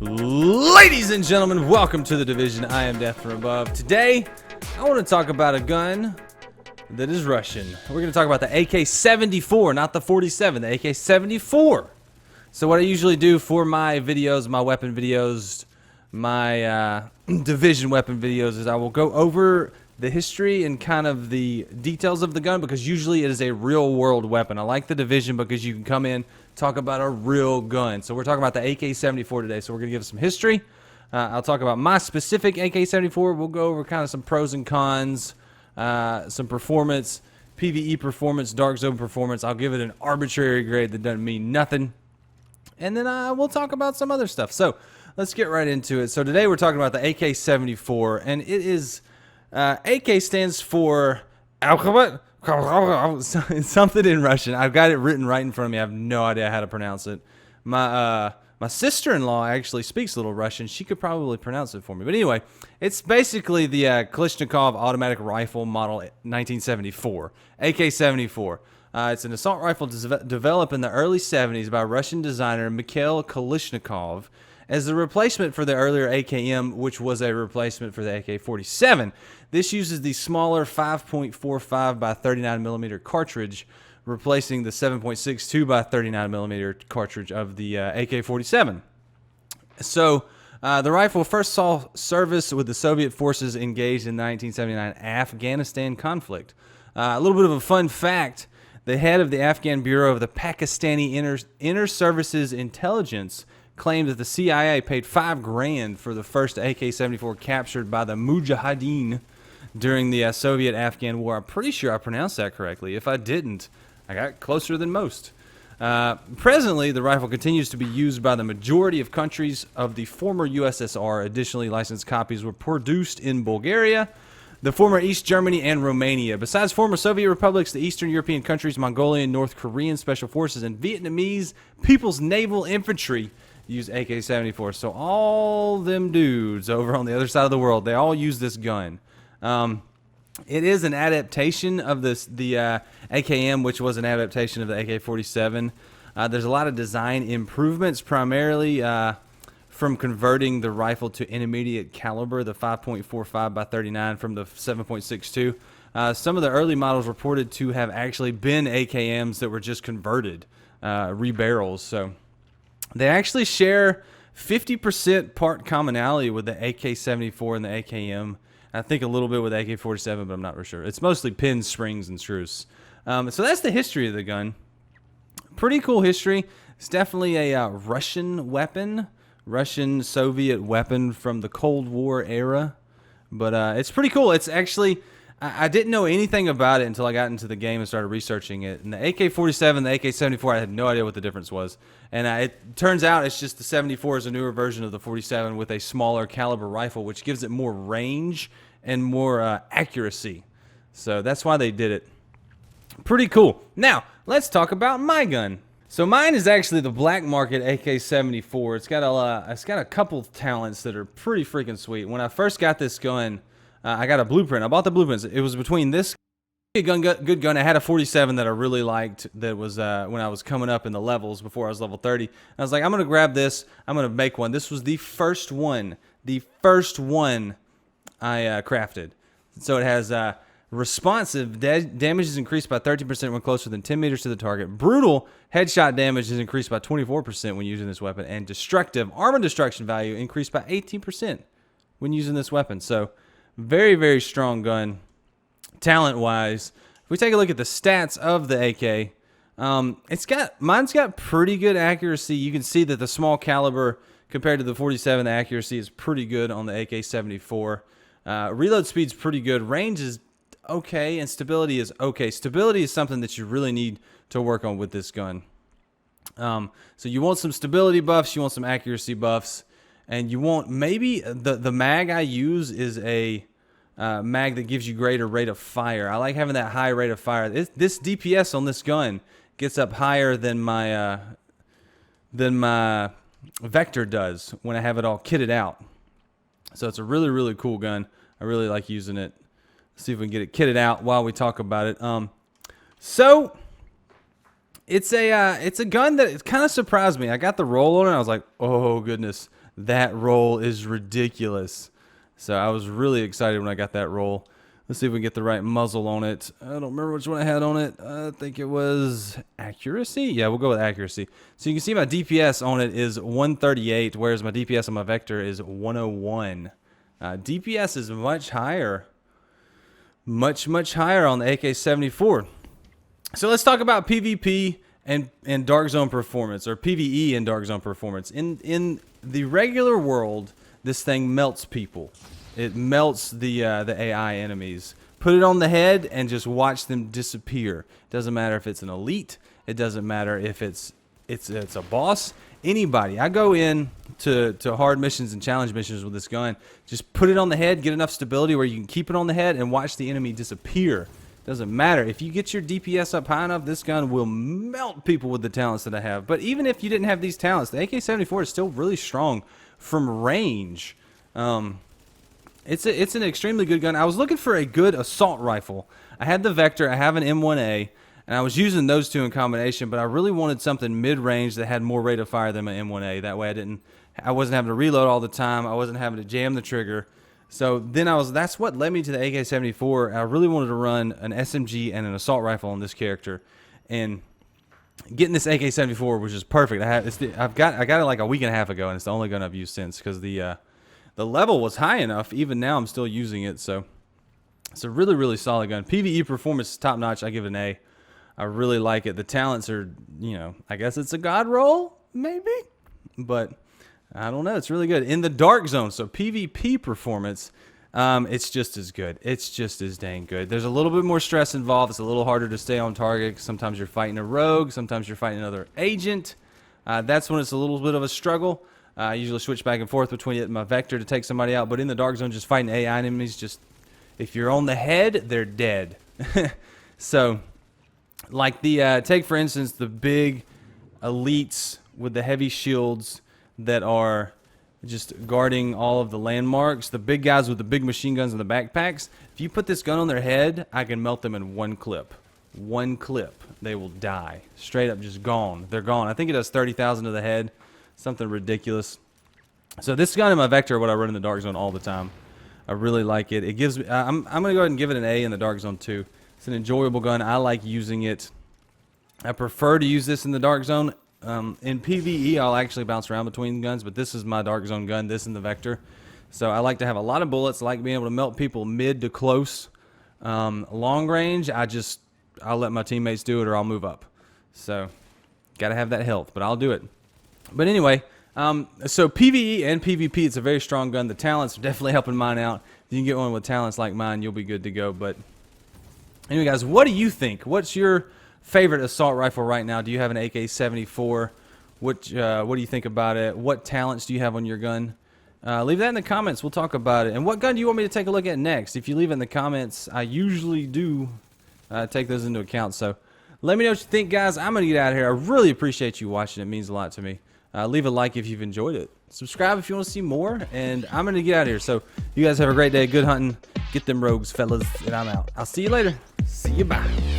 Ladies and gentlemen, welcome to The Division. I am Death from Above. Today, I want to talk about a gun that is Russian. We're going to talk about the AK-74, not the 47, the AK-74. So what I usually do for my videos, my weapon videos, my Division weapon videos, is I will go over the history and kind of the details of the gun, because usually it is a real world weapon. I like the Division because you can come in, talk about a real gun. So we're talking about the AK-74 today. So we're going to give some history. I'll talk about my specific AK-74. We'll go over kind of some pros and cons, some performance, PvE performance, dark zone performance. I'll give it an arbitrary grade that doesn't mean nothing. And then we'll talk about some other stuff. So let's get right into it. So today we're talking about the AK-74, and it is... AK stands for alphabet, something in Russian. I've got it written right in front of me. I have no idea how to pronounce it. My sister-in-law actually speaks a little Russian. She could probably pronounce it for me. But anyway, it's basically the Kalashnikov automatic rifle model 1974, AK-74. It's an assault rifle developed in the early 70s by Russian designer Mikhail Kalashnikov as the replacement for the earlier AKM, which was a replacement for the AK-47. This uses the smaller 5.45 by 39 millimeter cartridge, replacing the 7.62 by 39 millimeter cartridge of the AK-47. So the rifle first saw service with the Soviet forces engaged in the 1979 Afghanistan conflict. A little bit of a fun fact: the head of the Afghan Bureau of the Pakistani Inter Services Intelligence claimed that the CIA paid $5 grand for the first AK-74 captured by the Mujahideen during the Soviet-Afghan War. I'm pretty sure I pronounced that correctly. If I didn't, I got closer than most. Presently, the rifle continues to be used by the majority of countries of the former USSR. Additionally, licensed copies were produced in Bulgaria, the former East Germany, and Romania. Besides former Soviet republics, the Eastern European countries, Mongolian, North Korean Special Forces, and Vietnamese People's Naval Infantry use AK-74. So all them dudes over on the other side of the world, they all use this gun. It is an adaptation of the AKM, which was an adaptation of the AK-47. There's a lot of design improvements, primarily from converting the rifle to intermediate caliber, the 5.45 by 39 from the 7.62. Some of the early models reported to have actually been AKMs that were just converted, rebarrels. So they actually share 50% part commonality with the AK-74 and the AKM. I think a little bit with AK-47, but I'm not real sure. It's mostly pins, springs, and screws. So that's the history of the gun. Pretty cool history. It's definitely a Russian weapon, Russian-Soviet weapon from the Cold War era. But it's pretty cool. It's actually... I didn't know anything about it until I got into the game and started researching it. And the AK-47, the AK-74, I had no idea what the difference was. And it turns out it's just the 74 is a newer version of the 47 with a smaller caliber rifle, which gives it more range and more accuracy. So that's why they did it. Pretty cool. Now, let's talk about my gun. So mine is actually the black market AK-74. It's got a couple of talents that are pretty freaking sweet. When I first got this gun, I got a blueprint. I bought the blueprints. It was between this good gun. I had a 47 that I really liked. That was when I was coming up in the levels before I was level 30. And I was like, I'm gonna grab this. I'm gonna make one. This was the first one I crafted. So it has responsive damage is increased by 13% when closer than 10 meters to the target. Brutal headshot damage is increased by 24% when using this weapon, and destructive armor destruction value increased by 18% when using this weapon. So very, very strong gun, talent-wise. If we take a look at the stats of the AK, mine's got pretty good accuracy. You can see that the small caliber compared to the 47, the accuracy is pretty good on the AK-74. Reload speed's pretty good. Range is okay, and stability is okay. Stability is something that you really need to work on with this gun. So you want some stability buffs, you want some accuracy buffs. And you want, maybe the mag I use is a mag that gives you greater rate of fire. I like having that high rate of fire. This DPS on this gun gets up higher than my Vector does when I have it all kitted out. So it's a really, really cool gun. I really like using it. Let's see if we can get it kitted out while we talk about it. So it's a gun that it kind of surprised me. I got the roll on it. I was like, oh goodness, That roll is ridiculous. So I was really excited when I got that roll. Let's see if we can get the right muzzle on it. I don't remember which one I had on it. I think it was accuracy. Yeah, we'll go with accuracy. So you can see my DPS on it is 138, whereas my DPS on my Vector is 101. DPS is much higher. Much higher on the AK-74. So let's talk about PvP and Dark Zone performance, or PvE and Dark Zone performance. In the regular world, this thing melts people. It melts the AI enemies. Put it on the head and just watch them disappear. Doesn't matter if it's an elite. It doesn't matter if it's a boss. Anybody. I go in to hard missions and challenge missions with this gun. Just put it on the head, get enough stability where you can keep it on the head and watch the enemy disappear. Doesn't matter. If you get your DPS up high enough, this gun will melt people with the talents that I have. But even if you didn't have these talents, the AK-74 is still really strong from range. It's an extremely good gun. I was looking for a good assault rifle. I had the Vector, I have an M1A, and I was using those two in combination, but I really wanted something mid-range that had more rate of fire than my M1A. That way I wasn't having to reload all the time. I wasn't having to jam the trigger. So then that's what led me to the AK-74. I really wanted to run an SMG and an assault rifle on this character, and getting this AK-74 was just perfect. I got it like a week and a half ago, and it's the only gun I've used since because the level was high enough. Even now, I'm still using it, so it's a really solid gun. PvE performance is top notch. I give it an A. I really like it. The talents are, I guess it's a god roll, maybe, but I don't know. It's really good. In the Dark Zone, so PvP performance, it's just as good. It's just as dang good. There's a little bit more stress involved. It's a little harder to stay on target. Sometimes you're fighting a rogue. Sometimes you're fighting another agent. That's when it's a little bit of a struggle. I usually switch back and forth between it and my Vector to take somebody out. But in the Dark Zone, just fighting AI enemies, just if you're on the head, they're dead. So, like take for instance the big elites with the heavy shields that are just guarding all of the landmarks. The big guys with the big machine guns and the backpacks. If you put this gun on their head, I can melt them in one clip. One clip. They will die. Straight up just gone. They're gone. I think it does 30,000 to the head. Something ridiculous. So this gun and my Vector are what I run in the Dark Zone all the time. I really like it. It gives me, I'm going to go ahead and give it an A in the Dark Zone too. It's an enjoyable gun. I like using it. I prefer to use this in the Dark Zone. In PvE, I'll actually bounce around between guns, but this is my Dark Zone gun, this and the Vector. So I like to have a lot of bullets. I like being able to melt people mid to close. Long range, I'll let my teammates do it or I'll move up. So, got to have that health, but I'll do it. But anyway, so PvE and PvP, it's a very strong gun. The talents are definitely helping mine out. If you can get one with talents like mine, you'll be good to go. But anyway, guys, what do you think? What's your favorite assault rifle right now? Do you have an AK-74? What do you think about it? What talents do you have on your gun? Leave that in the comments. We'll talk about it. And what gun do you want me to take a look at next? If you leave it in the comments, I usually do take those into account. So let me know what you think, guys. I'm going to get out of here. I really appreciate you watching. It means a lot to me. Leave a like if you've enjoyed it. Subscribe if you want to see more. And I'm going to get out of here. So you guys have a great day. Good hunting. Get them rogues, fellas. And I'm out. I'll see you later. See you. Bye.